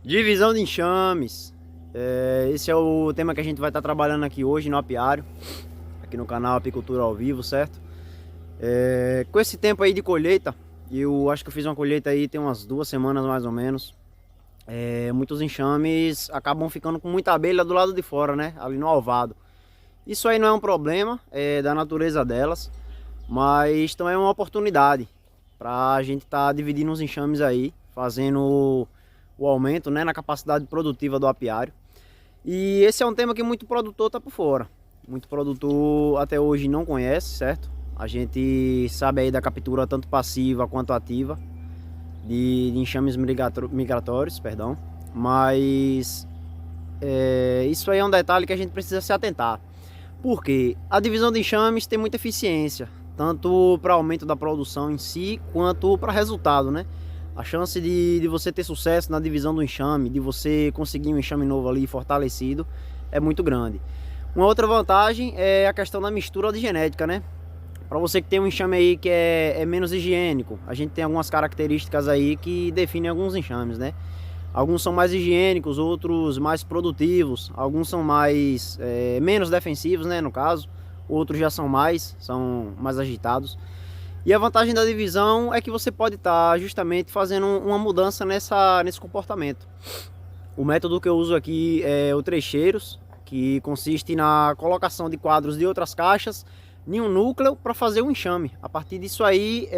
Divisão de enxames. Esse é o tema que a gente vai estar trabalhando aqui hoje no apiário, aqui no canal Apicultura ao Vivo, certo? Com esse tempo aí de colheita, eu acho que eu fiz uma colheita aí tem umas 2 semanas mais ou menos. Muitos enxames acabam ficando com muita abelha do lado de fora, né? Ali no alvado. Isso aí não é um problema, da natureza delas, mas também é uma oportunidade para a gente estar dividindo os enxames aí, fazendo o aumento, né, na capacidade produtiva do apiário. E esse é um tema que muito produtor tá por fora. Muito produtor até hoje não conhece, certo? A gente sabe aí da captura tanto passiva quanto ativa de enxames migratórios, perdão. Mas isso aí é um detalhe que a gente precisa se atentar. Porque a divisão de enxames tem muita eficiência, tanto para aumento da produção em si, quanto para resultado, né? A chance de você ter sucesso na divisão do enxame, de você conseguir um enxame novo ali fortalecido, é muito grande. Uma outra vantagem é a questão da mistura de genética, né? Para você que tem um enxame aí que é menos higiênico, a gente tem algumas características aí que definem alguns enxames, né? Alguns são mais higiênicos, outros mais produtivos, alguns são mais menos defensivos, né, no caso. Outros já são mais agitados. E a vantagem da divisão é que você pode estar justamente fazendo uma mudança nesse comportamento. O método que eu uso aqui é o trecheiros, que consiste na colocação de quadros de outras caixas em um núcleo para fazer um enxame. A partir disso aí,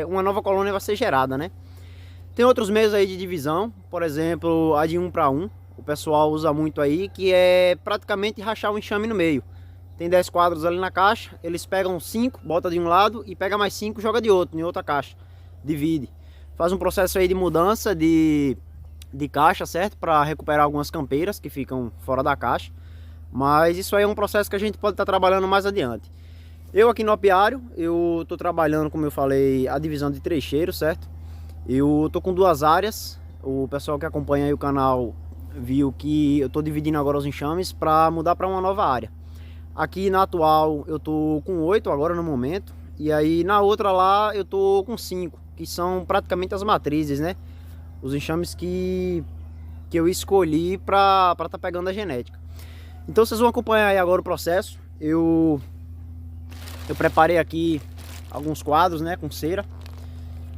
uma nova colônia vai ser gerada, né? Tem outros meios aí de divisão, por exemplo, a de 1 para 1. O pessoal usa muito aí, que é praticamente rachar o enxame no meio. Tem 10 quadros ali na caixa, eles pegam 5, bota de um lado e pega mais 5, joga de outro, em outra caixa. Divide. Faz um processo aí de mudança de caixa, certo? Para recuperar algumas campeiras que ficam fora da caixa. Mas isso aí é um processo que a gente pode estar trabalhando mais adiante. Eu aqui no apiário, eu estou trabalhando, como eu falei, a divisão de trecheiros, certo? Eu tô com 2 áreas. O pessoal que acompanha aí o canal viu que eu tô dividindo agora os enxames para mudar para uma nova área. Aqui na atual eu tô com 8 agora no momento. E aí na outra lá eu tô com 5, que são praticamente as matrizes, né? Os enxames que eu escolhi para tá pegando a genética. Então vocês vão acompanhar aí agora o processo. Eu preparei aqui alguns quadros, né, com cera.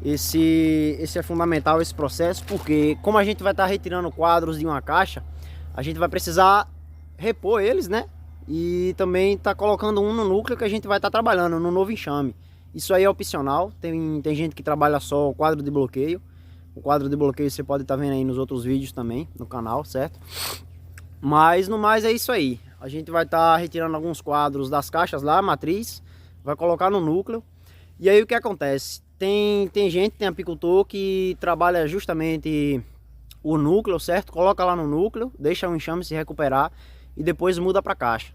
Esse é fundamental, esse processo, porque como a gente vai estar retirando quadros de uma caixa, a gente vai precisar repor eles, né? E também tá colocando um no núcleo que a gente vai estar trabalhando no novo enxame. Isso aí é opcional, tem gente que trabalha só o quadro de bloqueio. O quadro de bloqueio você pode estar vendo aí nos outros vídeos também, no canal, certo? Mas no mais é isso aí. A gente vai estar retirando alguns quadros das caixas lá, matriz, vai colocar no núcleo. E aí o que acontece? Tem apicultor que trabalha justamente o núcleo, certo? Coloca lá no núcleo, deixa o enxame se recuperar e depois muda para a caixa.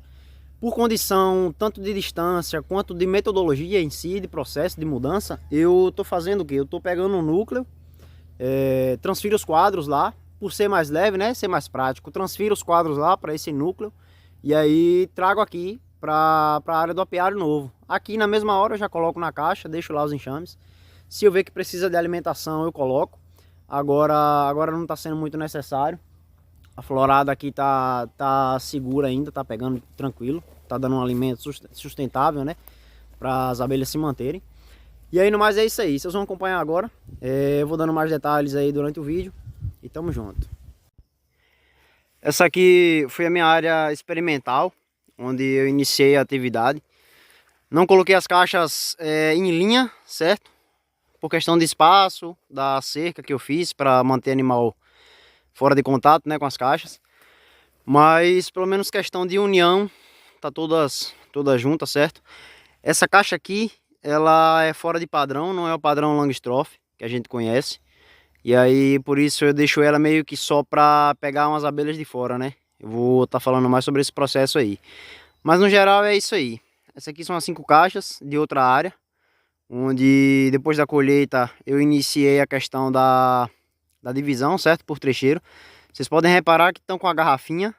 Por condição tanto de distância quanto de metodologia em si, de processo de mudança, eu tô fazendo o quê? Eu tô pegando o núcleo, transfiro os quadros lá, por ser mais leve, né? Ser mais prático, transfiro os quadros lá para esse núcleo e aí trago aqui para a área do apiário novo. Aqui na mesma hora eu já coloco na caixa, deixo lá os enxames. Se eu ver que precisa de alimentação, eu coloco. Agora não está sendo muito necessário. A florada aqui tá segura ainda, tá pegando tranquilo. Tá dando um alimento sustentável, né? Para as abelhas se manterem. E aí no mais é isso aí. Vocês vão acompanhar agora. Eu vou dando mais detalhes aí durante o vídeo. E tamo junto. Essa aqui foi a minha área experimental, onde eu iniciei a atividade. Não coloquei as caixas em linha, certo? Por questão de espaço, da cerca que eu fiz para manter animal fora de contato, né, com as caixas. Mas pelo menos questão de união, tá todas juntas, certo? Essa caixa aqui, ela é fora de padrão, não é o padrão Langstroth que a gente conhece. E aí por isso eu deixo ela meio que só para pegar umas abelhas de fora, né? Eu vou estar falando mais sobre esse processo aí. Mas no geral é isso aí. Essa aqui são as 5 caixas de outra área, onde depois da colheita eu iniciei a questão da divisão, certo? Por trecheiro. Vocês podem reparar que estão com a garrafinha.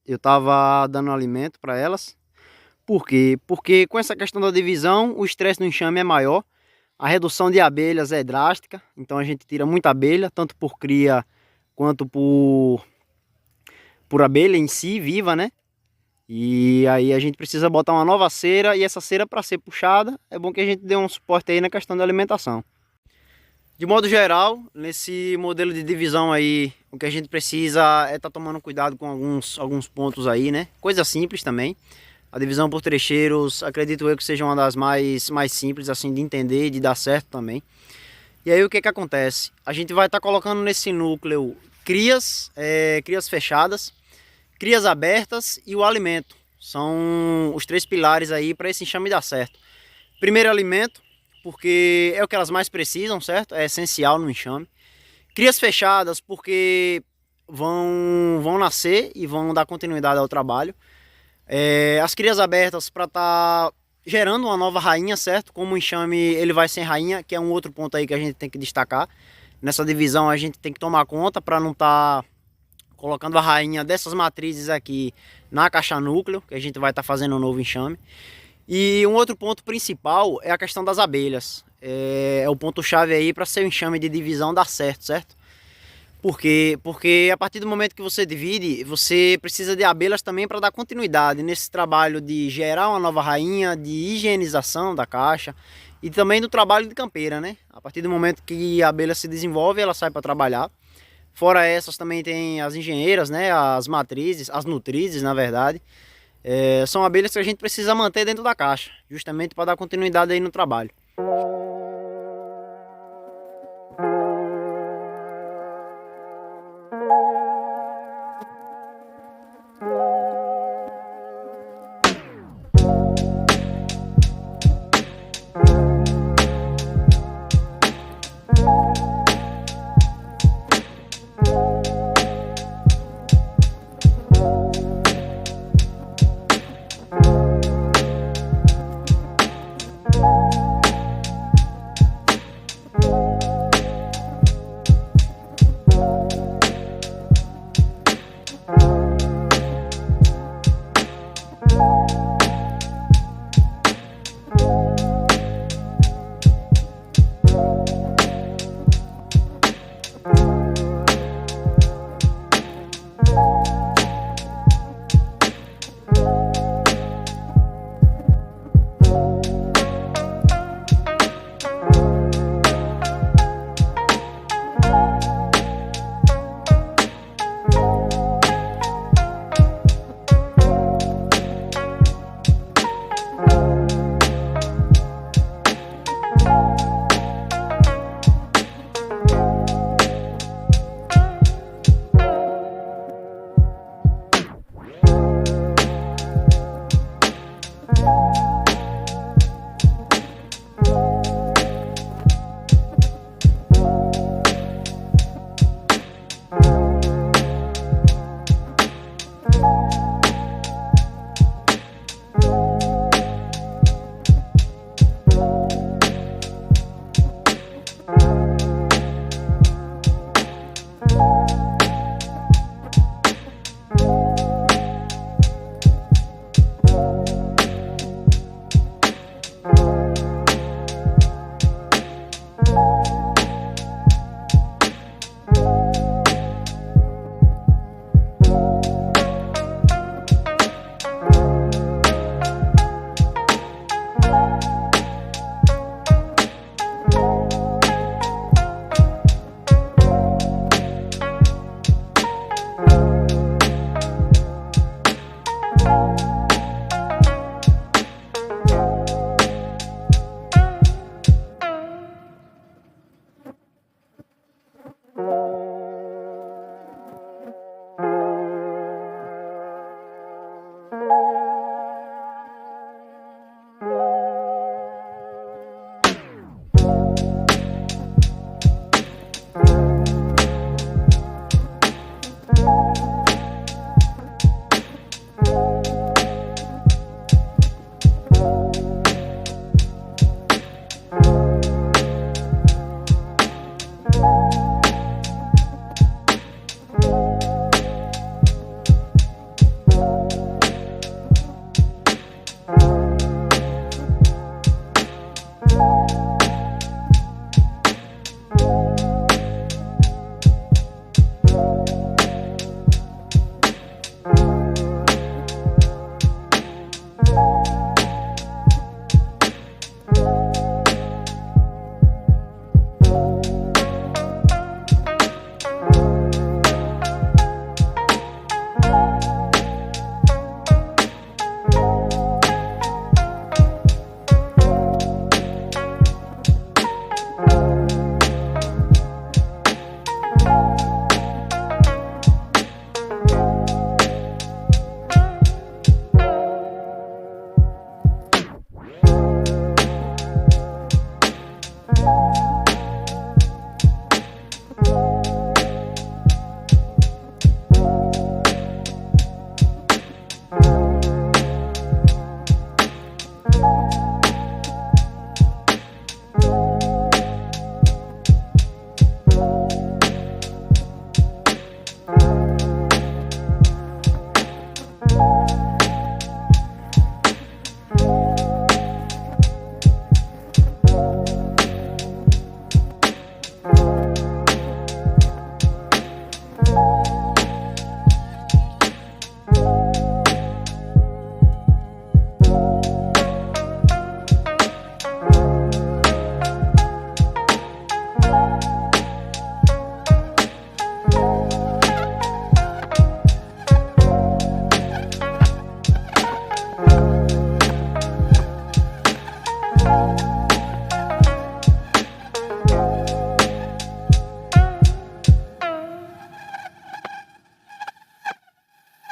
Eu estava dando alimento para elas. Por quê? Porque com essa questão da divisão, o estresse no enxame é maior. A redução de abelhas é drástica. Então a gente tira muita abelha, tanto por cria quanto por abelha em si, viva, né? E aí a gente precisa botar uma nova cera, e essa cera, para ser puxada, é bom que a gente dê um suporte aí na questão da alimentação. De modo geral, nesse modelo de divisão aí, o que a gente precisa é estar tomando cuidado com alguns pontos aí, né? Coisa simples também. A divisão por trecheiros, acredito eu que seja uma das mais simples assim de entender e de dar certo também. E aí o que acontece? A gente vai estar colocando nesse núcleo crias fechadas, crias abertas e o alimento. São os 3 pilares aí para esse enxame dar certo. Primeiro, alimento, porque é o que elas mais precisam, certo? É essencial no enxame. Crias fechadas, porque vão nascer e vão dar continuidade ao trabalho. As crias abertas para estar gerando uma nova rainha, certo? Como o enxame ele vai sem rainha, que é um outro ponto aí que a gente tem que destacar. Nessa divisão a gente tem que tomar conta para não estar colocando a rainha dessas matrizes aqui na caixa núcleo, que a gente vai estar fazendo um novo enxame. E um outro ponto principal é a questão das abelhas. É o ponto chave aí para ser o enxame de divisão dar certo, certo? Por quê? Porque a partir do momento que você divide, você precisa de abelhas também para dar continuidade nesse trabalho de gerar uma nova rainha, de higienização da caixa e também do trabalho de campeira, né? A partir do momento que a abelha se desenvolve, ela sai para trabalhar. Fora essas também tem as engenheiras, né? As matrizes, as nutrizes, na verdade. São abelhas que a gente precisa manter dentro da caixa, justamente para dar continuidade aí no trabalho.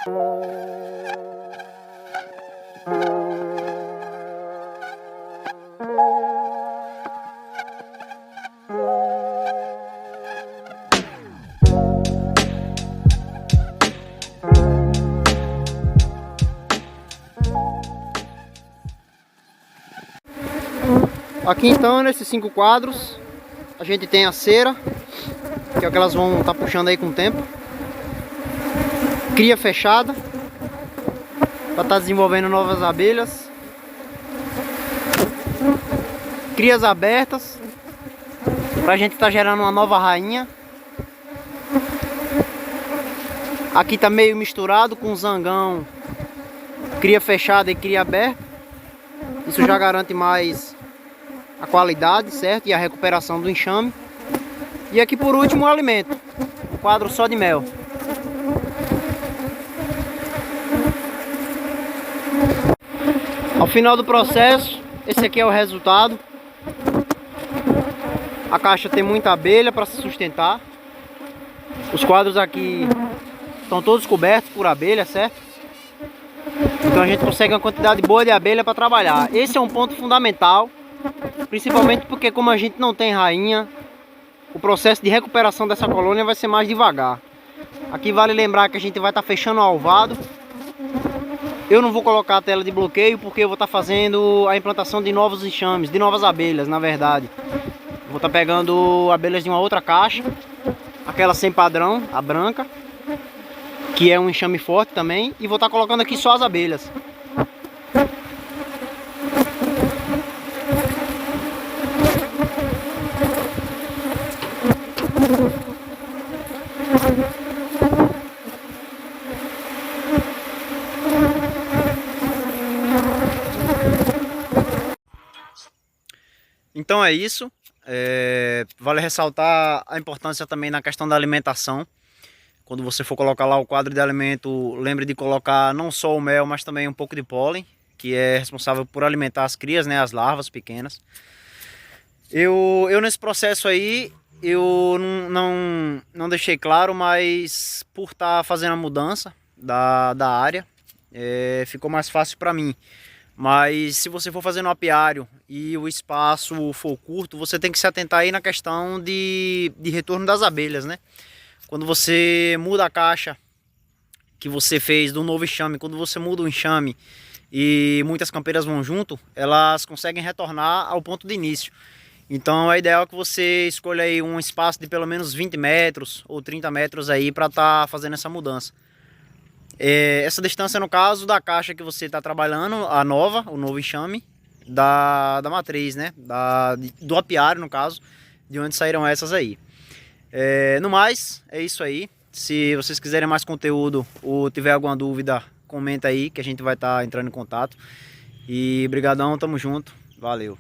Aqui então, nesses 5 quadros, a gente tem a cera, que é o que elas vão estar puxando aí com o tempo. Cria fechada, para estar desenvolvendo novas abelhas. Crias abertas, para a gente estar gerando uma nova rainha. Aqui tá meio misturado com zangão, cria fechada e cria aberta. Isso já garante mais a qualidade, certo? E a recuperação do enxame. E aqui por último o alimento, um quadro só de mel. Ao final do processo, esse aqui é o resultado. A caixa tem muita abelha para se sustentar. Os quadros aqui estão todos cobertos por abelha, certo? Então a gente consegue uma quantidade boa de abelha para trabalhar. Esse é um ponto fundamental, principalmente porque como a gente não tem rainha, o processo de recuperação dessa colônia vai ser mais devagar. Aqui vale lembrar que a gente vai estar fechando o alvado. Eu não vou colocar a tela de bloqueio porque eu vou estar fazendo a implantação de novos enxames, de novas abelhas, na verdade. Vou estar pegando abelhas de uma outra caixa, aquela sem padrão, a branca, que é um enxame forte também, e vou estar colocando aqui só as abelhas. Então é isso. Vale ressaltar a importância também na questão da alimentação. Quando você for colocar lá o quadro de alimento, lembre de colocar não só o mel, mas também um pouco de pólen, que é responsável por alimentar as crias, né, as larvas pequenas. Eu nesse processo aí, eu não deixei claro, mas por estar fazendo a mudança da área, ficou mais fácil para mim. Mas se você for fazer no apiário e o espaço for curto, você tem que se atentar aí na questão de retorno das abelhas, né? Quando você muda a caixa que você fez do novo enxame, quando você muda o enxame e muitas campeiras vão junto, elas conseguem retornar ao ponto de início. Então é ideal que você escolha aí um espaço de pelo menos 20 metros ou 30 metros aí para estar fazendo essa mudança. Essa distância no caso da caixa que você está trabalhando, a nova, o novo enxame, da matriz, né? Do apiário no caso, de onde saíram essas aí. No mais, é isso aí. Se vocês quiserem mais conteúdo ou tiver alguma dúvida, comenta aí que a gente vai estar entrando em contato. E brigadão, tamo junto, valeu.